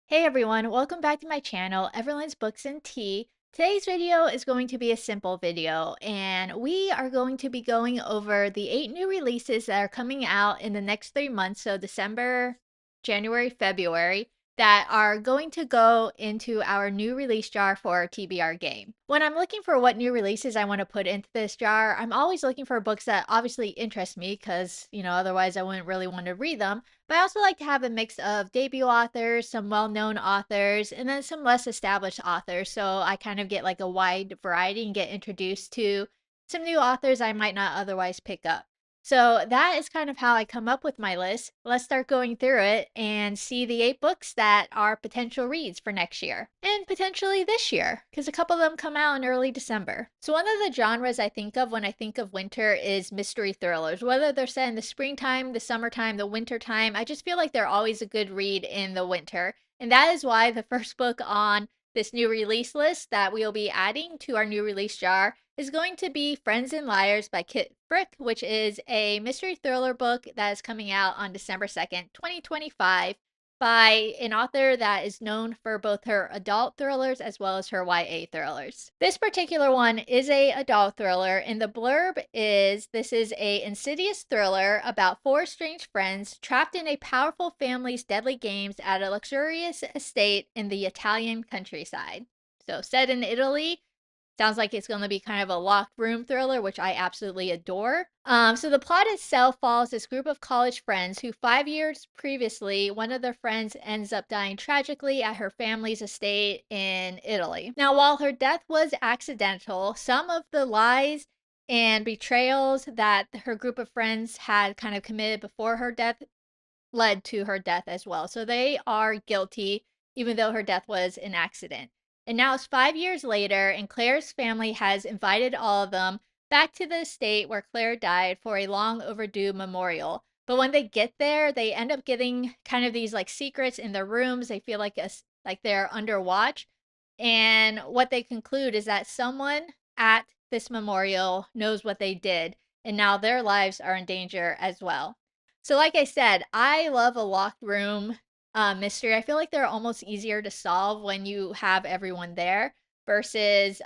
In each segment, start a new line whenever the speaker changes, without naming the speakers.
Hey everyone, welcome back to my channel, Everlynn's Books and Tea. Today's video is going to be a simple video, and we are going to be going over the 8 new releases that are coming out in the next 3 months, so December, January, February, that are going to go into our new release jar for our TBR game. When I'm looking for what new releases I want to put into this jar, I'm always looking for books that obviously interest me because, otherwise I wouldn't really want to read them. But I also like to have a mix of debut authors, some well-known authors, and then some less established authors. So I kind of get like a wide variety and get introduced to some new authors I might not otherwise pick up. So that is kind of how I come up with my list. Let's start going through it and see the 8 books that are potential reads for next year and potentially this year because a couple of them come out in early December. So one of the genres I think of when I think of winter is mystery thrillers. Whether they're set in the springtime, the summertime, the wintertime, I just feel like they're always a good read in the winter. And that is why the first book on this new release list that we'll be adding to our new release jar is going to be Friends and Liars by Kit Frick, which is a mystery thriller book that is coming out on December 2nd, 2025 by an author that is known for both her adult thrillers as well as her YA thrillers. This particular one is a adult thriller, and the blurb is this is a insidious thriller about 4 strange friends trapped in a powerful family's deadly games at a luxurious estate in the Italian countryside. So set in Italy. Sounds like it's going to be kind of a locked room thriller, which I absolutely adore. So the plot itself follows this group of college friends who 5 years previously, one of their friends ends up dying tragically at her family's estate in Italy. Now, while her death was accidental, some of the lies and betrayals that her group of friends had kind of committed before her death led to her death as well. So they are guilty, even though her death was an accident. And now it's 5 years later, and Claire's family has invited all of them back to the estate where Claire died for a long overdue memorial. But when they get there, they end up getting kind of these like secrets in their rooms. They feel like they're under watch. And what they conclude is that someone at this memorial knows what they did, and now their lives are in danger as well. So, like I said, I love a locked room mystery. I feel like they're almost easier to solve when you have everyone there versus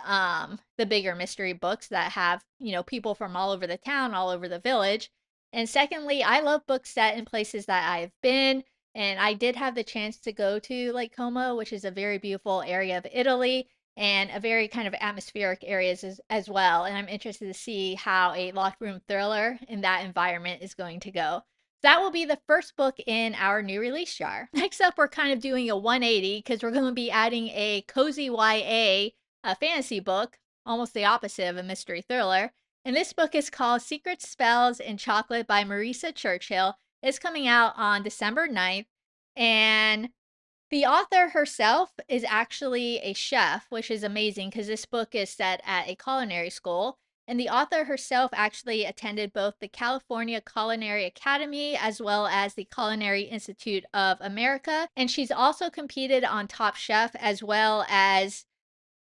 the bigger mystery books that have, people from all over the town, all over the village. And secondly, I love books set in places that I've been. And I did have the chance to go to Lake Como, which is a very beautiful area of Italy and a very kind of atmospheric areas as well. And I'm interested to see how a locked room thriller in that environment is going to go. That will be the first book in our new release jar. Next up, we're kind of doing a 180 because we're going to be adding a cozy YA fantasy book, almost the opposite of a mystery thriller. And this book is called Secret Spells in Chocolate by Marisa Churchill. It's coming out on December 9th. And the author herself is actually a chef, which is amazing because this book is set at a culinary school. And the author herself actually attended both the California Culinary Academy as well as the Culinary Institute of America. And she's also competed on Top Chef as well as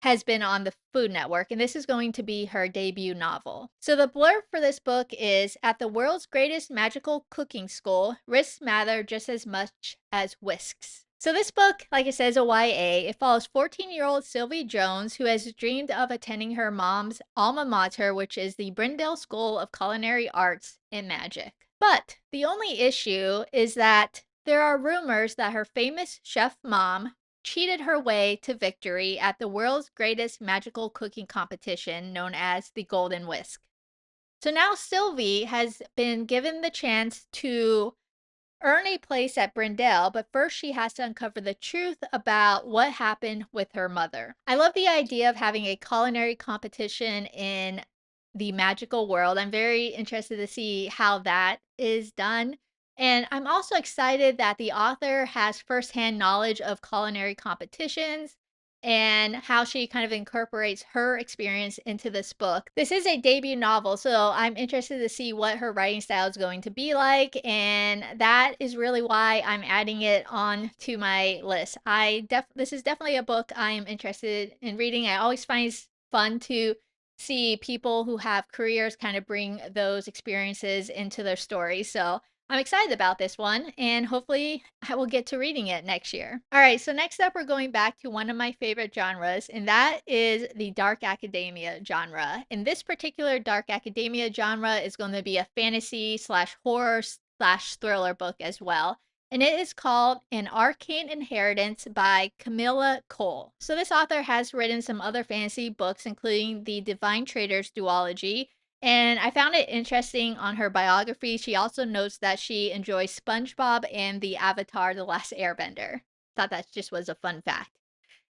has been on the Food Network, and this is going to be her debut novel. So the blurb for this book is, at the world's greatest magical cooking school, risks matter just as much as whisks. So this book, like I said, is a YA. It follows 14-year-old Sylvie Jones, who has dreamed of attending her mom's alma mater, which is the Brindle School of Culinary Arts and Magic. But the only issue is that there are rumors that her famous chef mom cheated her way to victory at the world's greatest magical cooking competition known as the Golden Whisk. So now Sylvie has been given the chance to earn a place at Brindle, but first she has to uncover the truth about what happened with her mother. I love the idea of having a culinary competition in the magical world. I'm very interested to see how that is done. And I'm also excited that the author has firsthand knowledge of culinary competitions and how she kind of incorporates her experience into this book. This is a debut novel, so I'm interested to see what her writing style is going to be like, and that is really why I'm adding it on to my list. This is definitely a book I am interested in reading. I always find it fun to see people who have careers kind of bring those experiences into their stories. So I'm excited about this one, and hopefully I will get to reading it next year. All right, so next up, we're going back to one of my favorite genres, and that is the dark academia genre. And this particular dark academia genre is going to be a fantasy slash horror slash thriller book as well. And it is called An Arcane Inheritance by Camilla Cole. So, this author has written some other fantasy books, including the Divine Traders duology, and I found it interesting on her biography. She also notes that she enjoys SpongeBob and the Avatar: The Last Airbender. Thought that just was a fun fact.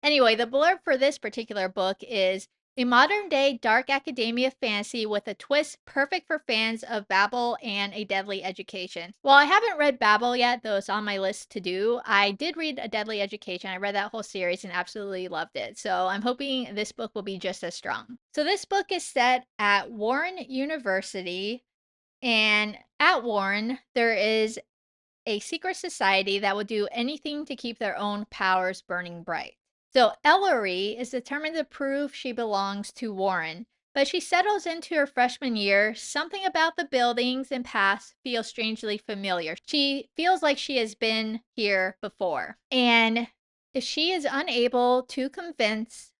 Anyway, the blurb for this particular book is a modern day dark academia fantasy with a twist perfect for fans of Babel and A Deadly Education. While I haven't read Babel yet, though it's on my list to do, I did read A Deadly Education. I read that whole series and absolutely loved it. So I'm hoping this book will be just as strong. So this book is set at Warren University, and at Warren, there is a secret society that will do anything to keep their own powers burning bright. So Ellery is determined to prove she belongs to Warren, but she settles into her freshman year. Something about the buildings and past feels strangely familiar. She feels like she has been here before. And if she is unable to convince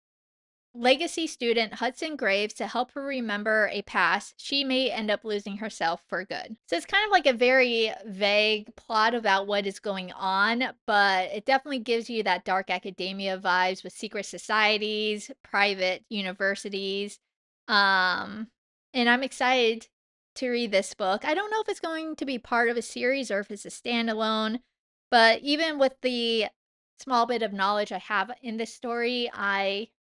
legacy student Hudson Graves to help her remember a past, she may end up losing herself for good. So it's kind of like a very vague plot about what is going on, but it definitely gives you that dark academia vibes with secret societies, private universities. Um, and I'm excited to read this book. I don't know if it's going to be part of a series or if it's a standalone, but even with the small bit of knowledge I have in this story,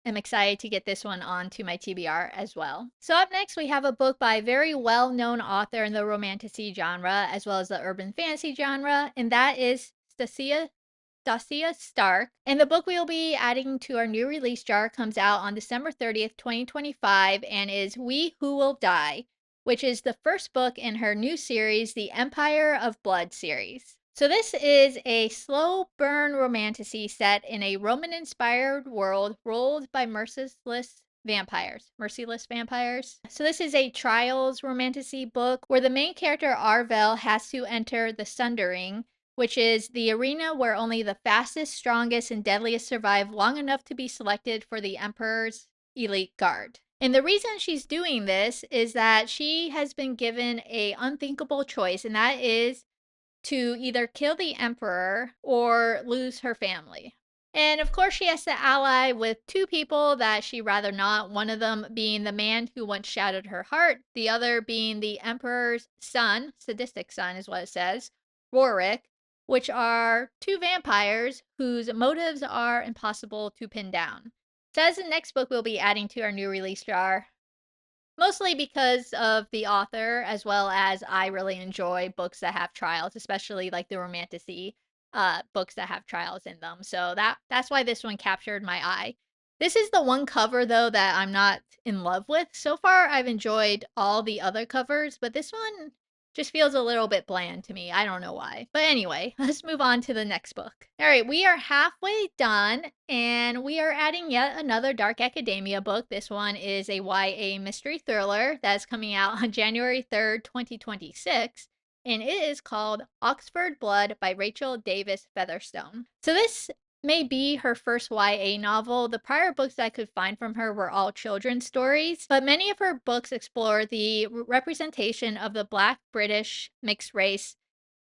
I'm excited to get this one onto my TBR as well. So up next, we have a book by a very well-known author in the romantasy genre, as well as the urban fantasy genre, and that is Stasia Stark. And the book we will be adding to our new release jar comes out on December 30th, 2025, and is We Who Will Die, which is the first book in her new series, the Empire of Blood series. So this is a slow burn romantasy set in a Roman-inspired world ruled by merciless vampires. Merciless vampires. So this is a trials romantasy book where the main character Arvel has to enter the Sundering, which is the arena where only the fastest, strongest, and deadliest survive long enough to be selected for the Emperor's elite guard. And the reason she's doing this is that she has been given a unthinkable choice, and that is to either kill the emperor or lose her family. And of course, she has to ally with two people that she rather not, one of them being the man who once shattered her heart, the other being the emperor's son, sadistic son is what it says, Rorik, which are two vampires whose motives are impossible to pin down. So, as the next book we'll be adding to our new release jar, mostly because of the author, as well as I really enjoy books that have trials, especially like the romantasy books that have trials in them. So that's why this one captured my eye. This is the one cover though that I'm not in love with. So far I've enjoyed all the other covers, but this one just feels a little bit bland to me. I don't know why. But anyway, let's move on to the next book. All right, we are halfway done and we are adding yet another dark academia book. This one is a YA mystery thriller that's coming out on January 3rd, 2026. And it is called Oxford Blood by Rachel Davis Featherstone. So this may be her first YA novel. The prior books I could find from her were all children's stories, but many of her books explore the representation of the Black British mixed race,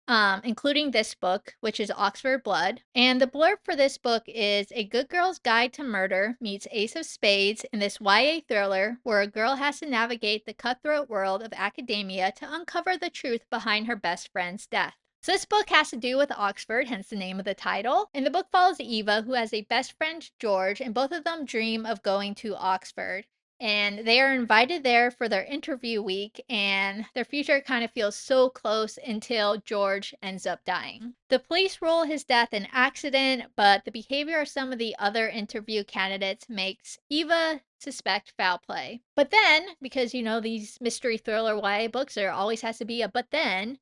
including this book, which is Oxford Blood. And the blurb for this book is A Good Girl's Guide to Murder meets Ace of Spades in this YA thriller where a girl has to navigate the cutthroat world of academia to uncover the truth behind her best friend's death. So this book has to do with Oxford, hence the name of the title. And the book follows Eva, who has a best friend, George, and both of them dream of going to Oxford. And they are invited there for their interview week, and their future kind of feels so close until George ends up dying. The police rule his death an accident, but the behavior of some of the other interview candidates makes Eva suspect foul play. But then, because you know these mystery thriller YA books, there always has to be a but then,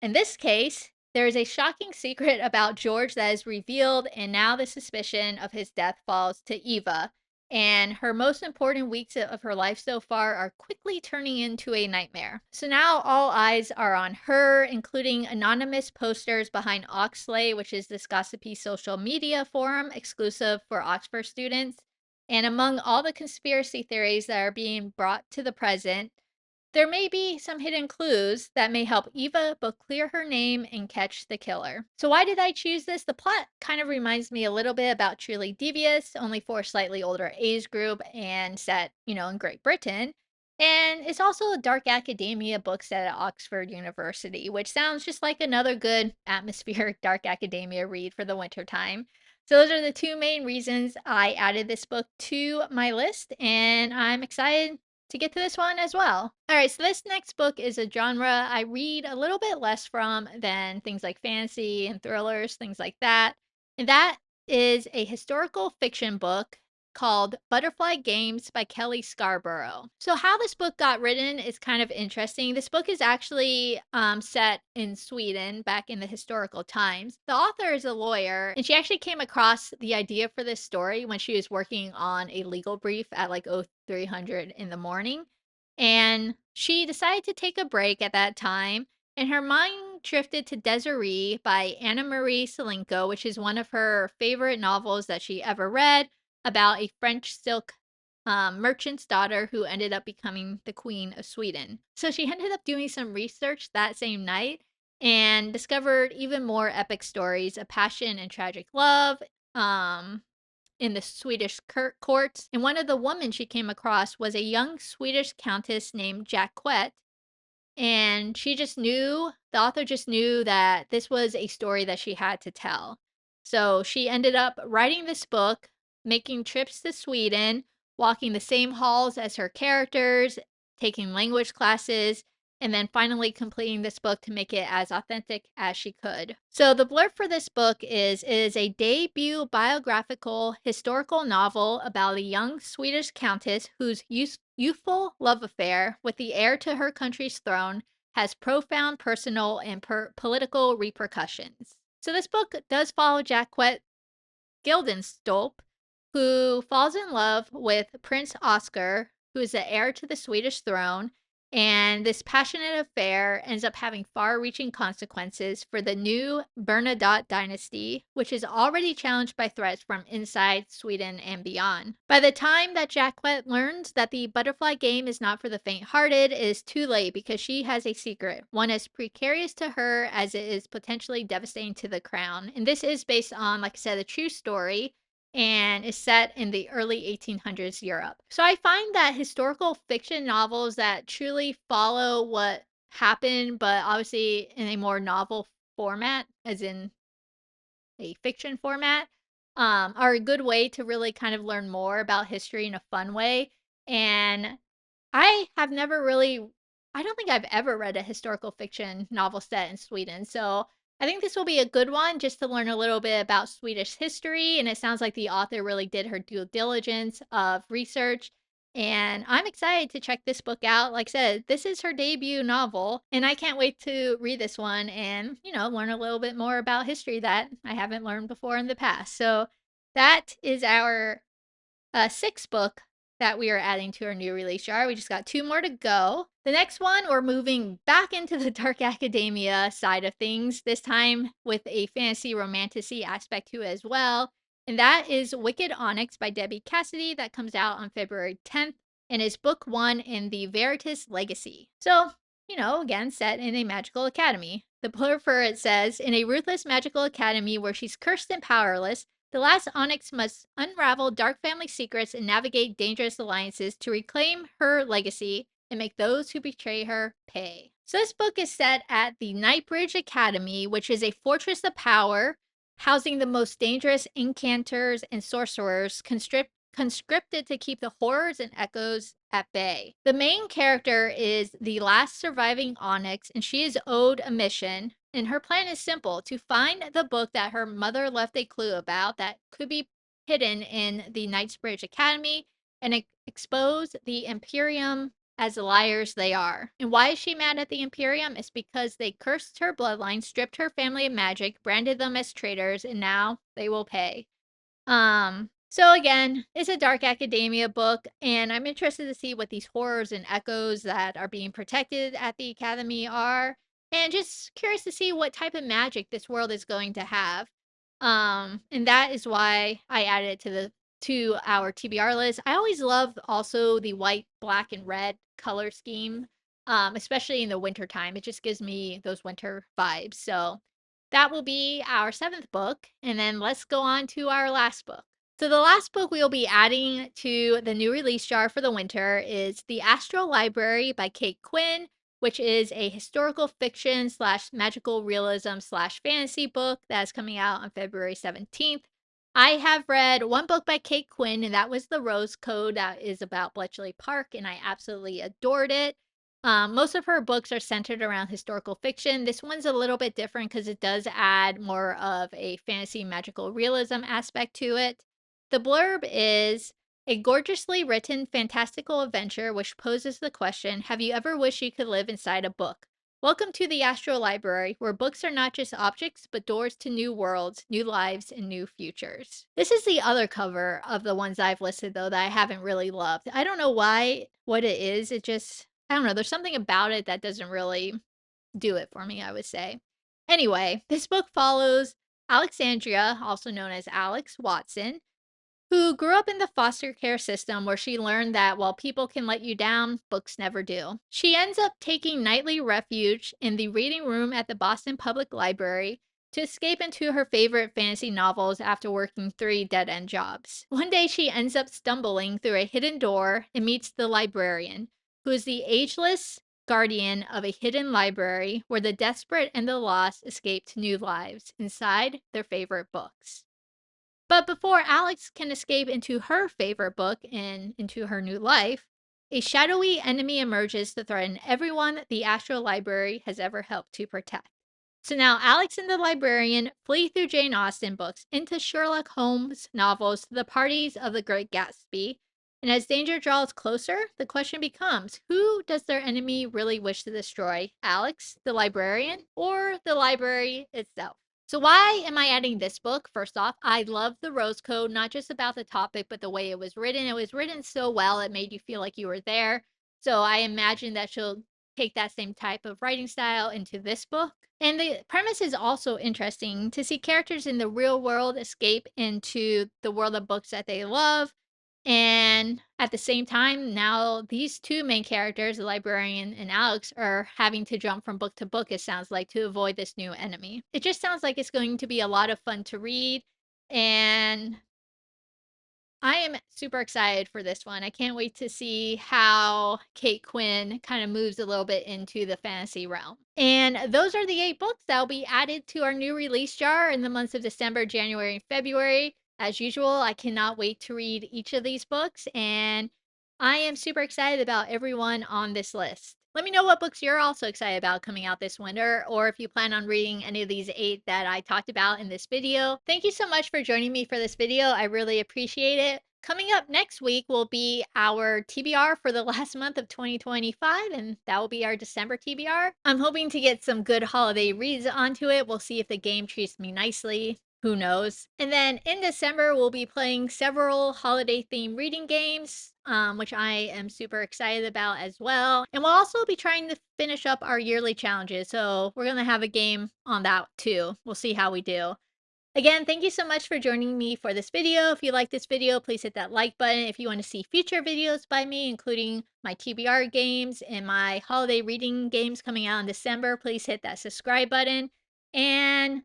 in this case, there is a shocking secret about George that is revealed, and now the suspicion of his death falls to Eva. and her most important weeks of her life so far are quickly turning into a nightmare. So now all eyes are on her, including anonymous posters behind Oxley, which is this gossipy social media forum exclusive for Oxford students. And among all the conspiracy theories that are being brought to the present, there may be some hidden clues that may help Eva both clear her name and catch the killer. So, why did I choose this? The plot kind of reminds me a little bit about Truly Devious, only for a slightly older age group and set, in Great Britain. And it's also a dark academia book set at Oxford University, which sounds just like another good atmospheric dark academia read for the winter time. So those are the two main reasons I added this book to my list, and I'm excited to get to this one as well. All right, so this next book is a genre I read a little bit less from than things like fantasy and thrillers, things like that. And that is a historical fiction book called Butterfly Games by Kelly Scarborough. So, how this book got written is kind of interesting. This book is actually set in Sweden back in the historical times. The author is a lawyer, and she actually came across the idea for this story when she was working on a legal brief at like 0300 in the morning. And she decided to take a break at that time, and her mind drifted to Desiree by Anna Marie Selenko, which is one of her favorite novels that she ever read, about a French silk merchant's daughter who ended up becoming the queen of Sweden. So she ended up doing some research that same night and discovered even more epic stories of passion and tragic love in the Swedish courts. And one of the women she came across was a young Swedish countess named Jacquette, and she just knew the author just knew that this was a story that she had to tell. So she ended up writing this book, making trips to Sweden, walking the same halls as her characters, taking language classes, and then finally completing this book to make it as authentic as she could. So the blurb for this book is a debut biographical historical novel about a young Swedish countess whose youthful love affair with the heir to her country's throne has profound personal and political repercussions. So this book does follow Jacquette Gildenstolp, who falls in love with Prince Oscar, who is the heir to the Swedish throne. And this passionate affair ends up having far reaching consequences for the new Bernadotte dynasty, which is already challenged by threats from inside Sweden and beyond. By the time that Jacquette learns that the butterfly game is not for the faint hearted, it is too late because she has a secret, one as precarious to her as it is potentially devastating to the crown. And this is based on, like I said, a true story and is set in the early 1800s Europe. So I find that historical fiction novels that truly follow what happened, but obviously in a more novel format, as in a fiction format, are a good way to really kind of learn more about history in a fun way. And I have never really I don't think I've ever read a historical fiction novel set in Sweden, so I think this will be a good one just to learn a little bit about Swedish history, and it sounds like the author really did her due diligence of research, and I'm excited to check this book out. Like I said, this is her debut novel, and I can't wait to read this one and, learn a little bit more about history that I haven't learned before in the past. So that is our sixth book that we are adding to our new release jar. We just got two more to go. The next one, we're moving back into the dark academia side of things, this time with a fantasy romantasy aspect to it as well. And that is Wicked Onyx by Debbie Cassidy, that comes out on February 10th and is book one in the Veritas Legacy. So, again, set in a magical academy. The blurb for it says, in a ruthless magical academy where she's cursed and powerless, the last Onyx must unravel dark family secrets and navigate dangerous alliances to reclaim her legacy and make those who betray her pay. So, this book is set at the Nightbridge Academy, which is a fortress of power housing the most dangerous incanters and sorcerers conscripted to keep the horrors and echoes at bay. The main character is the last surviving Onyx, and she is owed a mission. And her plan is simple, to find the book that her mother left a clue about that could be hidden in the Knightsbridge Academy and expose the Imperium as the liars they are. And why is she mad at the Imperium? It's because they cursed her bloodline, stripped her family of magic, branded them as traitors, and now they will pay. So again, it's a dark academia book, and I'm interested to see what these horrors and echoes that are being protected at the academy are, and just curious to see what type of magic this world is going to have. And that is why I added it to our TBR list. I always love also the white, black, and red color scheme, especially in the winter time. It just gives me those winter vibes. So that will be our seventh book, and then let's go on to our last book. So the last book we'll be adding to the new release jar for the winter is The Astral Library by Kate Quinn, which is a historical fiction slash magical realism slash fantasy book that's coming out on February 17th. I have read one book by Kate Quinn, and that was The Rose Code, that is about Bletchley Park, and I absolutely adored it. Most of her books are centered around historical fiction. This one's a little bit different because it does add more of a fantasy magical realism aspect to it. The blurb is a gorgeously written fantastical adventure which poses the question, have you ever wished you could live inside a book? Welcome to the Astral Library, where books are not just objects, but doors to new worlds, new lives, and new futures. This is the other cover of the ones I've listed, though, that I haven't really loved. I don't know what it is. I don't know. There's something about it that doesn't really do it for me, I would say. Anyway, this book follows Alexandria, also known as Alex Watson, who grew up in the foster care system where she learned that while people can let you down, books never do. She ends up taking nightly refuge in the reading room at the Boston Public Library to escape into her favorite fantasy novels after working three dead end jobs. One day, she ends up stumbling through a hidden door and meets the librarian, who is the ageless guardian of a hidden library where the desperate and the lost escape to new lives inside their favorite books. But before Alex can escape into her favorite book and into her new life, a shadowy enemy emerges to threaten everyone the Astral Library has ever helped to protect. So now Alex and the librarian flee through Jane Austen books into Sherlock Holmes novels to the parties of the Great Gatsby. And as danger draws closer, the question becomes, who does their enemy really wish to destroy? Alex, the librarian, or the library itself? So why am I adding this book? First off, I love the Rose Code, not just about the topic, but the way it was written. It was written so well, it made you feel like you were there. So I imagine that she'll take that same type of writing style into this book. And the premise is also interesting to see characters in the real world escape into the world of books that they love. And at the same time, now these two main characters, the librarian and Alex, are having to jump from book to book, it sounds like, to avoid this new enemy. It just sounds like it's going to be a lot of fun to read. And I am super excited for this one. I can't wait to see how Kate Quinn kind of moves a little bit into the fantasy realm. And those are the 8 books that will be added to our new release jar in the months of December, January, and February. As usual, I cannot wait to read each of these books, and I am super excited about everyone on this list. Let me know what books you're also excited about coming out this winter, or if you plan on reading any of these 8 that I talked about in this video. Thank you so much for joining me for this video. I really appreciate it. Coming up next week will be our TBR for the last month of 2025, and that will be our December TBR. I'm hoping to get some good holiday reads onto it. We'll see if the game treats me nicely. Who knows? And then in December, we'll be playing several holiday themed reading games, which I am super excited about as well. And we'll also be trying to finish up our yearly challenges. So we're going to have a game on that too. We'll see how we do. Again, thank you so much for joining me for this video. If you like this video, please hit that like button. If you want to see future videos by me, including my TBR games and my holiday reading games coming out in December, please hit that subscribe button. And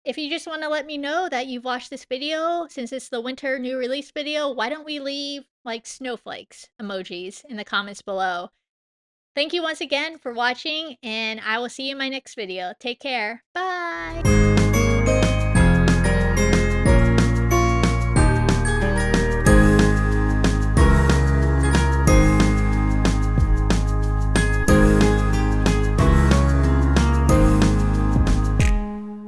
if you just want to let me know that you've watched this video, since it's the winter new release video, why don't we leave like snowflakes emojis in the comments below? Thank you once again for watching, and I will see you in my next video. Take care. Bye!